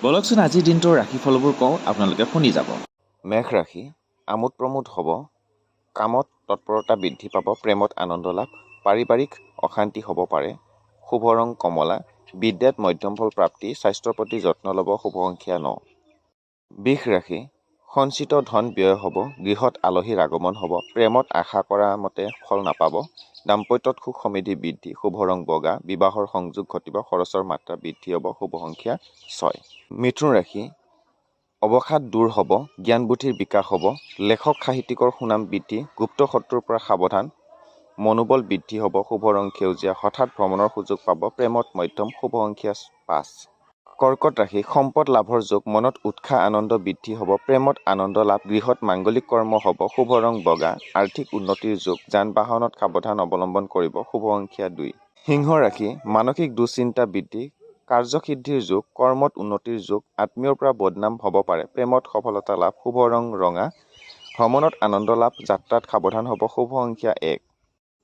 বলকচোন আজিৰ দিনটোৰ ৰাশিফলবোৰ কওঁ, আপোনালোকে শুনি যাব। মেঘ ৰাশি আমোদ প্ৰমোদ হ'ব, কামত তৎপৰতা বৃদ্ধি পাব, প্ৰেমত আনন্দ লাভ, পাৰিবাৰিক অশান্তি হ'ব পাৰে, শুভ ৰং কমলা, বিদ্যাত মধ্যম ফল প্ৰাপ্তি, স্বাস্থ্যৰ প্ৰতি যত্ন ল'ব, শুভ সংখ্যা 9। বৃষ ৰাশি সঞ্চিত ধন ব্যয় হ'ব, গৃহত আলহীৰ আগমন হ'ব, প্ৰেমত আশা কৰা মতে ফল নাপাব, দাম্পত্যত সুখ সমৃদ্ধি বৃদ্ধি, শুভ ৰং বগা, বিবাহৰ সংযোগ ঘটিব, খৰচৰ মাত্ৰা বৃদ্ধি হ'ব, শুভ সংখ্যা 6। মিথুন ৰাশি অৱসাদ দূৰ হ'ব, জ্ঞান বুদ্ধিৰ বিকাশ হ'ব, লেখক সাহিত্যিকৰ সুনাম বৃদ্ধি, গুপ্ত শত্ৰুৰ পৰা সাৱধান, মনোবল বৃদ্ধি হ'ব, শুভ ৰং সেউজীয়া, হঠাৎ ভ্ৰমণৰ সুযোগ পাব, প্ৰেমত মধ্যম, শুভ সংখ্যা 5। কৰ্কট ৰাশি সম্পদ লাভৰ যোগ, মনত উৎসাহ আনন্দ বৃদ্ধি হ'ব, প্ৰেমত আনন্দ লাভ, গৃহত মাংগলিক কৰ্ম হ'ব, শুভ ৰং বগা, আৰ্থিক উন্নতিৰ যোগ, যান বাহনত সাৱধান অৱলম্বন কৰিব, শুভ সংখ্যা 2। সিংহ ৰাশি মানসিক দুশ্চিন্তা বৃদ্ধি, কাৰ্যসিদ্ধিৰ যোগ, কৰ্মত উন্নতিৰ যোগ, আত্মীয়ৰ পৰা বদনাম হ'ব পাৰে, প্ৰেমত সফলতা লাভ, শুভ ৰং ৰঙা, ভ্ৰমণত আনন্দ লাভ, যাত্ৰাত সাৱধান হ'ব, শুভ সংখ্যা 1।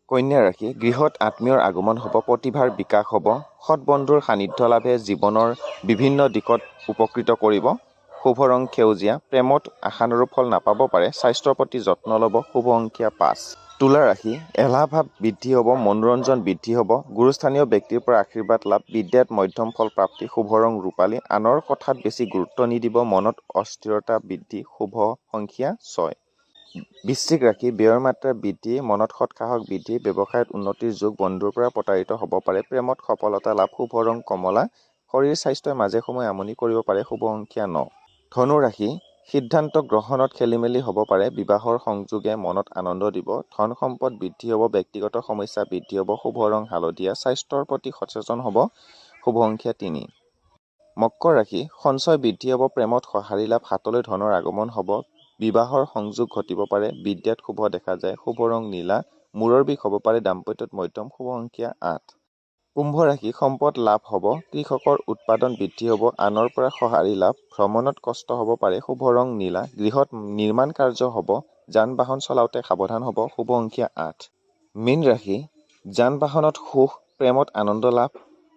কন্যা ৰাশি গৃহত আত্মীয়ৰ আগমন হ'ব, প্ৰতিভাৰ বিকাশ হ'ব, সৎ বন্ধুৰ সান্নিধ্য লাভে জীৱনৰ বিভিন্ন দিশত উপকৃত কৰিব, শুভ ৰং সেউজীয়া, প্ৰেমত আশানুৰূপ ফল নাপাব পাৰে, স্বাস্থ্যৰ প্ৰতি যত্ন ল'ব, শুভ সংখ্যা 5। তুলা ৰাশি এলাহ ভাৱ বৃদ্ধি হ'ব, মনোৰঞ্জন বৃদ্ধি হ'ব, গুৰুস্থানীয় ব্যক্তিৰ পৰা আশীৰ্বাদ লাভ, বিদ্যাত মধ্যম ফল প্ৰাপ্তি, শুভ ৰং ৰূপালী, আনৰ কথাত বেছি গুৰুত্ব নিদিব, মনত অস্থিৰতা বৃদ্ধি, শুভ সংখ্যা 6। বৃশ্চিক ৰাশি ব্যয়ৰ মাত্ৰা বৃদ্ধি, মনত সৎসাহস বৃদ্ধি, ব্যৱসায়ত উন্নতিৰ যোগ, বন্ধুৰ পৰা প্ৰতাৰিত হ'ব পাৰে, প্ৰেমত সফলতা লাভ, শুভ ৰং কমলা, শৰীৰ স্বাস্থ্যই মাজে সময়ে আমনি কৰিব পাৰে, শুভ সংখ্যা 9। ধনু ৰাশি সিদ্ধান্ত গ্ৰহণত খেলিমেলি হ'ব পাৰে, বিবাহৰ সংযোগে মনত আনন্দ দিব, ধন সম্পদ বৃদ্ধি হ'ব, ব্যক্তিগত সমস্যা বৃদ্ধি হ'ব, শুভ ৰং হালধীয়া, স্বাস্থ্যৰ প্ৰতি সচেতন হ'ব, শুভ সংখ্যা 3। মকৰ ৰাশি সঞ্চয় বৃদ্ধি হ'ব, প্ৰেমত সঁহাৰি লাভ, হাতলৈ ধনৰ আগমন হ'ব, বিবাহৰ সংযোগ ঘটিব পাৰে, বিদ্যাত শুভ দেখা যায়, শুভ ৰং নীলা, মূৰৰ বিষ হ'ব পাৰে, দাম্পত্যত মধ্যম, শুভ সংখ্যা 8। কুম্ভ ৰাশি সম্পদ লাভ হ'ব, কৃষকৰ উৎপাদন বৃদ্ধি হ'ব, আনৰ পৰা সঁহাৰি লাভ, ভ্ৰমণত কষ্ট হ'ব পাৰে, শুভ ৰং নীলা, গৃহত নিৰ্মাণ কাৰ্য হ'ব, যান বাহন চলাওঁতে সাৱধান হ'ব, শুভ সংখ্যা 8। মীন ৰাশি যান বাহনত সুখ, প্ৰেমত আনন্দ লাভ,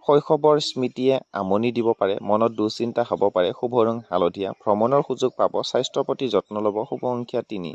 শৈশৱৰ স্মৃতিয়ে আমনি দিব পাৰে, মনত দুশ্চিন্তা হ'ব পাৰে, শুভ ৰং হালধীয়া, ভ্ৰমণৰ সুযোগ পাব, স্বাস্থ্যৰ প্ৰতি যত্ন ল'ব, শুভ সংখ্যা 3।